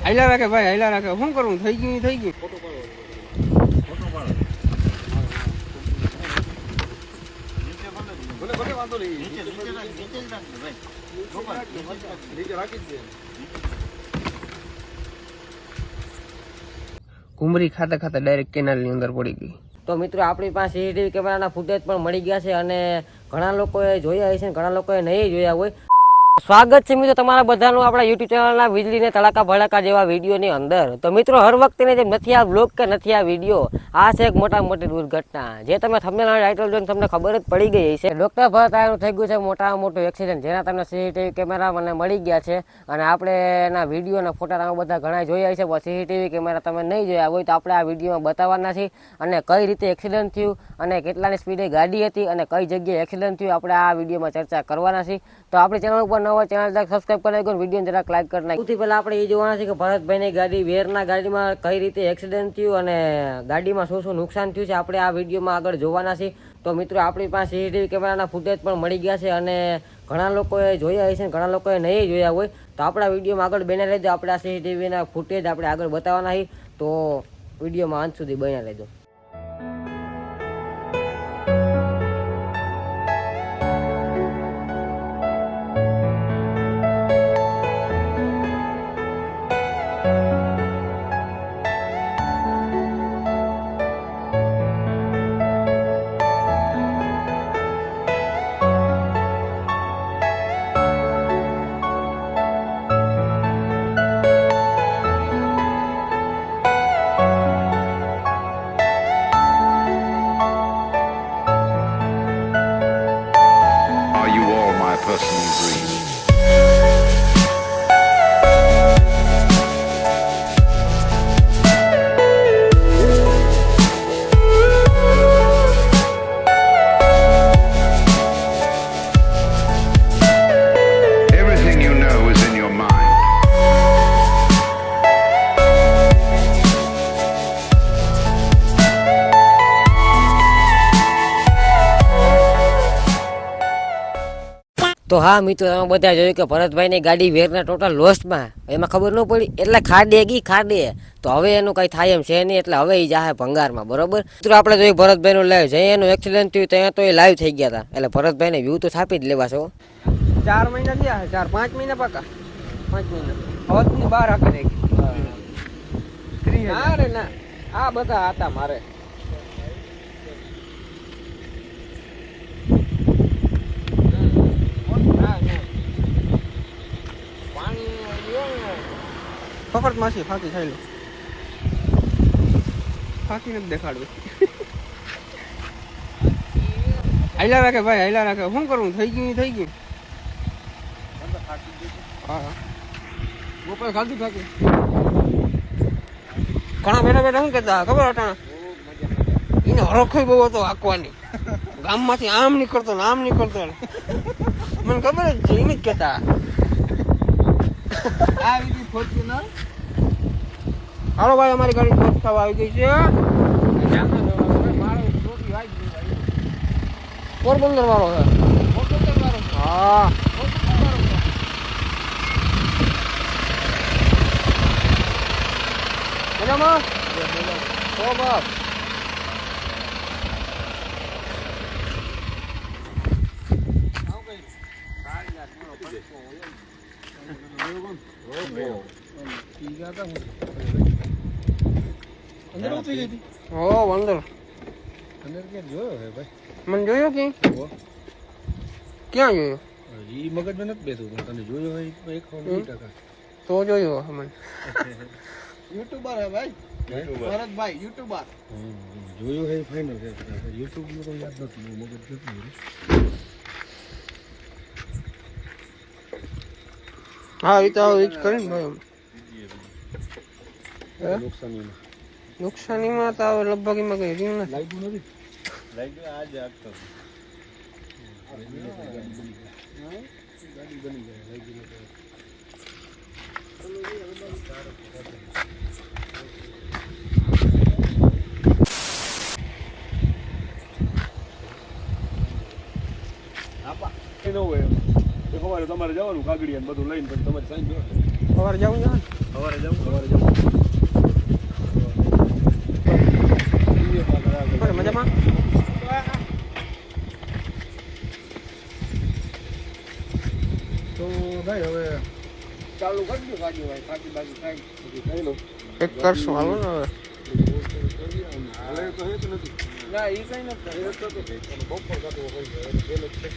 હાઈલા રાખે ભાઈ, હાઈલા રાખે. શું કરવું? થઈ ગયું થઈ ગયું. ફોટો પાડો. ભલે વાંધો નહીં. નીચે રાખી દે. કુમરી ખાતા ખાતા ડાયરેક્ટ કેનાલની અંદર પડી ગઈ. તો મિત્રો આપણી પાસે સીસીટીવી કેમેરાના ફૂટેજ પણ મળી ગયા છે અને ઘણા લોકોએ જોયા હશે, ઘણા લોકોએ નહીં જોયા હોય. સ્વાગત છે મિત્રો તમારા બધાનું આપણા યુટ્યુબ ચેનલના વીજળીને તડાકા ભડાકા જેવા વિડીયોની અંદર. તો મિત્રો હર વખતે જેમ નથી આ બ્લોગ કે નથી આ વિડીયો, આ છે એક મોટી દુર્ઘટના જે તમે થંબનેલ અને ટાઇટલ જોઈને તમને ખબર જ પડી ગઈ છે. ડોક્ટર ભરત આયરનું થઈ ગયું છે મોટામાં મોટું એક્સિડન્ટ, જેના તમને સીસીટીવી કેમેરા મને મળી ગયા છે અને આપણે એના વિડીયો અને ફોટા તમે બધા ઘણા જોયા છે. સીસીટીવી કેમેરા તમે નહીં જોયા હોય તો આપણે આ વિડીયોમાં બતાવવાના છીએ અને કઈ રીતે એક્સિડન્ટ થયું અને કેટલાની સ્પીડે ગાડી હતી અને કઈ જગ્યાએ એક્સિડન્ટ થયું આપણે આ વિડીયોમાં ચર્ચા કરવાના છીએ. તો આપણી ચેનલ ઉપર નવો ચેનલ સબસ્ક્રાઇબ કરી નાખો, વિડીયો જરાક લાઈક કરી નાખો. સૌથી પહેલા આપણે એ જોવાના છે કે ભરતભાઈની ગાડી વેરના ગાડીમાં કઈ રીતે એક્સિડન્ટ થયું અને ગાડીમાં શું નુકસાન થયું છે આપણે આ વિડીયોમાં આગળ જોવાના છે. તો મિત્રો આપણી પાસે સીસીટીવી કેમેરાના ફૂટેજ પણ મળી ગયા છે અને ઘણા લોકોએ જોયા હશે, ઘણા લોકોએ નહીં જોયા હોય તો આપણા વિડીયોમાં આગળ બન્યા રહેજો. આપણે આ સીસીટીવીના ફૂટેજ આપણે આગળ બતાવવાના છે, તો વિડીયોમાં અંત સુધી બન્યા રહેજો. Personal dream. Everything you know is in your mind. તો હા મિત્રો તમે બધા જોયું કે ભરતભાઈની ગાડી વેરના ટોટલ લોસ્ટમાં, એમાં ખબર ન પડી એટલે ખાડે તો હવે એનું કઈ થાય એમ છે નહીં, એટલે હવે એ જાહે ભંગારમાં. બરોબર મિત્રો આપણે જોયું ભરતભાઈનું લાઈવ જઈ એનું એક્સિડન્ટ થયું ત્યાં તો એ લાઈવ થઈ ગયા હતા, એટલે ભરતભાઈને વ્યૂ તો છાપી જ લેવા છો. 4 મહિના થયા, 4-5 મહિના પાકા, 5 મહિના હવતની બહાર આખા નાખી. અરે ના આ બધા હતા મારે. પકડ માસી ફાકી ખાઈ લો. ફાકી નથી દેખાડવી. હાઈલા રાખે ભાઈ, હાઈલા રાખે. શું કરવું? થઈ ગયું થઈ ગયું. હા ગોપાલ ખાધું ફાકી. ઘણા બેઠા શું કહેતા ખબર અટાણા એને હરખો બહુ હતો આંકવાની. ગામમાંથી આમ નીકળતો ને આમ નીકળતો, મને ખબર જ છે. એમ જ કહેતા હાલો ભાઈ અમારી ગાડી પોસ્ટ થવા આવી ગઈ છે. પોરબંદર વાળો છે. હા મજામાં ઓ બાપ. મને જોયો કે ક્યાં જોયો? મગજમાં નથી બેઠું પણ તને જોયો હોય 100%. તો જોયો મને. યુટ્યુબર હે ભાઈ, ભરતભાઈ યુટ્યુબર. જોયો હે ફાઇનલ છે. યુટ્યુબ નું તો યાદ નથી, મગજ નથી. હા એ તો એ જ કરે ને ભાઈ. નુકસાનીમાં તો લગભગ એમાં કઈ રહ્યું નથી. લાગ્યું નથી. લાગ્યું આજ આગતો ગાડી બની જાય. લાગ્યું સવારે જવાનું કાગડિયા બધું લઈને તમારે સાંજ સવારે જવું ને સવારે જવું બાકી ખાઈ પછી ખાઈ લો એક કરશું હાલો ને હવે હાલે તો હે જ નથી ના ઈ કઈ નથી એ તો બપોર કાતો હોય છે પેલો છે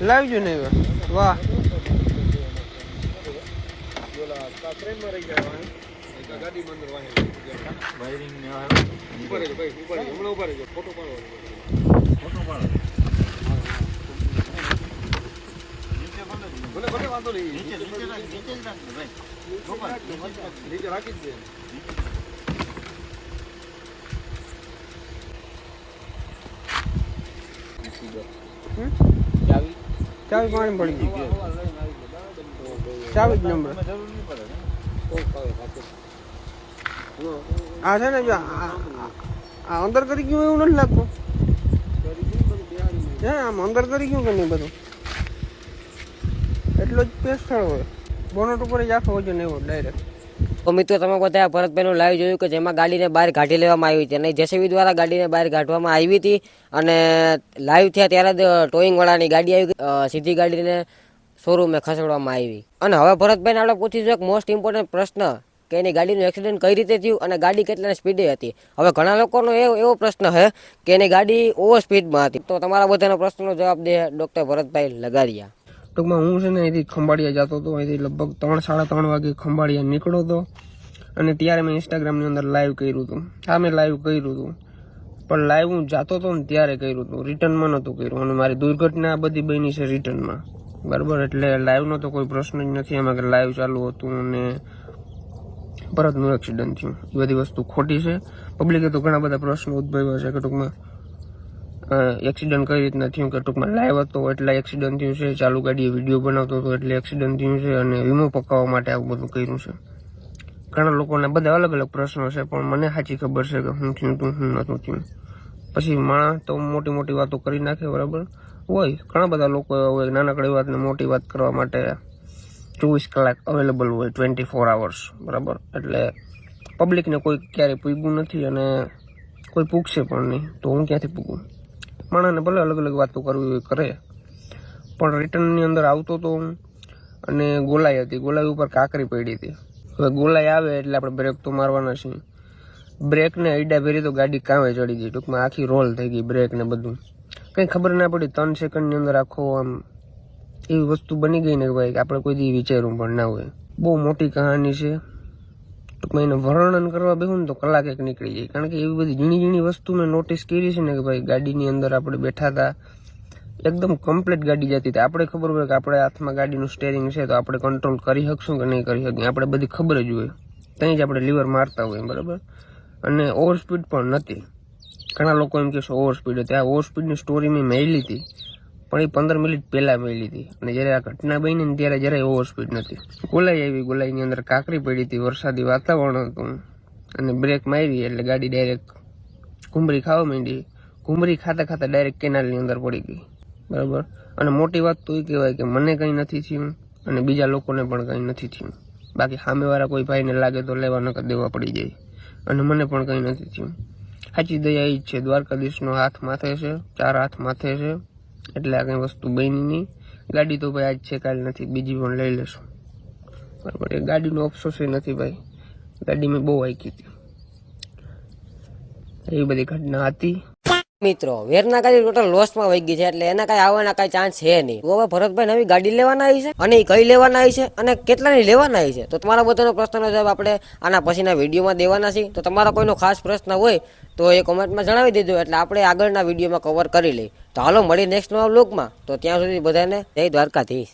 લાવજો ને હવે વાહ ઓલા ટ્રેનમાં રહી જાય એક ગાડી મંદર વાહે વાયરિંગ ને ઉપર જ ભાઈ ઉપર હમણાં ઉપર જ ફોટો પાડો ભલે ભલે વાંધો નહીં નીચે જ રાખ ભાઈ નીચે રાખી જ દે ચાવી પાણી પડી ગઈ ચાવી જ નંબર આ છે ને જો આ અંદર કરી ગયું એવું નથી લાગતું હે આમ અંદર કરી ગયું કે નહીં બધું એટલો જ પેસ્ટળ હોય બોનટ ઉપર જ આખો વજન એવો ડાયરેક્ટ તો મિત્રો તમે બધા ભરતભાઈનું લાઈવ જોયું કે જેમાં ગાડીને બહાર કાઢી લેવામાં આવી હતી અને જેસીબી દ્વારા ગાડીને બહાર કાઢવામાં આવી હતી અને લાઈવ થયા ત્યારે જ ટોઈંગ વાળાની ગાડી આવી સીધી ગાડીને શોરૂમે ખસેડવામાં આવી અને હવે ભરતભાઈને આપણે પૂછીશું એક મોસ્ટ ઇમ્પોર્ટન્ટ પ્રશ્ન કે એની ગાડીનું એક્સિડન્ટ કઈ રીતે થયું અને ગાડી કેટલાની સ્પીડે હતી. હવે ઘણા લોકોનો એવો પ્રશ્ન છે કે એની ગાડી ઓવર સ્પીડમાં હતી. તો તમારા બધાના પ્રશ્નનો જવાબ દે ડોક્ટર ભરતભાઈ લગાડિયા. ટૂંકમાં હું છે ને અહીંથી ખંભાળિયા જતો હતો, અહીંથી લગભગ 3-3:30 વાગે ખંભાળિયા નીકળ્યો હતો અને ત્યારે મેં ઇન્સ્ટાગ્રામની અંદર લાઈવ કર્યું હતું. હા મેં લાઈવ કર્યું હતું, પણ લાઈવ હું જતો હતો ને ત્યારે કર્યું હતું, રિટર્નમાં નહોતું કર્યું. અને મારી દુર્ઘટના બધી બની છે રિટર્નમાં, બરાબર. એટલે લાઈવનો તો કોઈ પ્રશ્ન જ નથી એમાં કે લાઈવ ચાલુ હતું અને ભરતનું એક્સિડન્ટ થયું. એ બધી વસ્તુ ખોટી છે. પબ્લિકે તો ઘણા બધા પ્રશ્નો ઉદ્ભવ્યા છે કે ટૂંકમાં એક્સિડન્ટ કઈ રીતના થયું, કે ટૂંકમાં લાઈવ હતો એટલે એક્સિડન્ટ થયું છે, ચાલુ ગાડીએ વિડીયો બનાવતો હતો એટલે એક્સિડન્ટ થયું છે અને વીમો પકાવવા માટે આવું બધું કર્યું છે. ઘણા લોકોને બધા અલગ અલગ પ્રશ્નો છે, પણ મને સાચી ખબર છે કે હું થયું હતું, હું નહોતું થયું. પછી માણસ તો મોટી મોટી વાતો કરી નાખે, બરાબર હોય. ઘણા બધા લોકો હોય નાનકડી વાતને મોટી વાત કરવા માટે 24 કલાક અવેલેબલ હોય, 24 hours, બરાબર. એટલે પબ્લિકને કોઈ ક્યારેય પૂગ્યું નથી અને કોઈ પૂછશે પણ નહીં, તો હું ક્યાંથી પૂગું. માણસને ભલે અલગ અલગ વાતો કરવી હોય કરે, પણ રિટર્નની અંદર આવતો તો હું અને ગોલાઈ હતી, ગોલાઈ ઉપર કાંકરી પડી હતી. હવે ગોલાઈ આવે એટલે આપણે બ્રેક તો મારવાના છીએ. બ્રેકને અડ્ડા ભેરી તો ગાડી કાંવે ચડી ગઈ, ટૂંકમાં આખી રોલ થઈ ગઈ બ્રેક ને બધું. કંઈ ખબર ના પડી, 3 સેકન્ડની અંદર આખો આમ એવી વસ્તુ બની ગઈ ને કે ભાઈ આપણે કોઈ દી વિચાર્યું પણ ના હોય. બહુ મોટી કહાની છે. ટૂંકમાં એને વર્ણન કરવા બેહું ને તો કલાક એક નીકળી જાય, કારણ કે એવી બધી ઝીણી ઝીણી વસ્તુ મેં નોટિસ કરી છે ને કે ભાઈ ગાડીની અંદર આપણે બેઠા હતા, એકદમ કમ્પ્લીટ ગાડી જતી હતી. આપણે ખબર હોય કે આપણે હાથમાં ગાડીનું સ્ટેરિંગ છે તો આપણે કંટ્રોલ કરી શકશું કે નહીં કરી શકીએ, આપણે બધી ખબર જ હોય, ત્યાં જ આપણે લીવર મારતા હોય, બરાબર. અને ઓવર સ્પીડ પણ નથી. ઘણા લોકો એમ કહેશે ઓવર સ્પીડ હતી. આ ઓવર સ્પીડની સ્ટોરી મેં મેળવી હતી, પણ એ 15 મિનિટ પહેલાં મેળવી હતી. અને જ્યારે આ ઘટના બની ને ત્યારે જરાય ઓવર સ્પીડ નથી. ગોલાઈ આવી, ગોલાઈની અંદર કાંકરી પડી હતી, વરસાદી વાતાવરણ હતું અને બ્રેક મારી એટલે ગાડી ડાયરેક્ટ ઘૂમરી ખાવા માંડી. ઘૂમરી ખાતા ખાતા ડાયરેક્ટ કેનાલની અંદર પડી ગઈ, બરાબર. અને મોટી વાત તો એ કહેવાય કે મને કંઈ નથી થયું અને બીજા લોકોને પણ કંઈ નથી થયું. બાકી સામેવાળા કોઈ ભાઈને લાગે તો લેવા નકર દેવા પડી જાય, અને મને પણ કંઈ નથી થયું. સાચી દયા એ જ છે, દ્વારકાધીશનો હાથ માથે છે, 4 હાથ માથે છે, એટલે આ કંઈ વસ્તુ બની નહીં. ગાડી તો ભાઈ આજ છે કાલ નથી, બીજી પણ લઈ લેશું, બરાબર. એ ગાડીનો અફસોસ એ નથી ભાઈ, ગાડી મેં બહુ આંકી હતી. એવી બધી ઘટના હતી. મિત્રો વેરના ગાડી ટોટલ લોસમાં વહી ગઈ છે, એટલે એના કઈ આવવાના કઈ ચાન્સ છે નહીં. તો હવે ભરતભાઈ નવી ગાડી લેવાના આવી છે અને એ કઈ લેવાના આવી છે અને કેટલાની લેવાના આવી છે, તો તમારા બધાનો પ્રશ્નનો જવાબ આપણે આના પછીના વિડીયોમાં દેવાના છે. તો તમારો કોઈનો ખાસ પ્રશ્ન હોય તો એ કોમેન્ટમાં જણાવી દેજો, એટલે આપણે આગળના વિડીયોમાં કવર કરી લઈએ. તો હાલો મળી નેક્સ્ટ નવા વ્લોગમાં. તો ત્યાં સુધી બધાને જય દ્વારકાધીશ.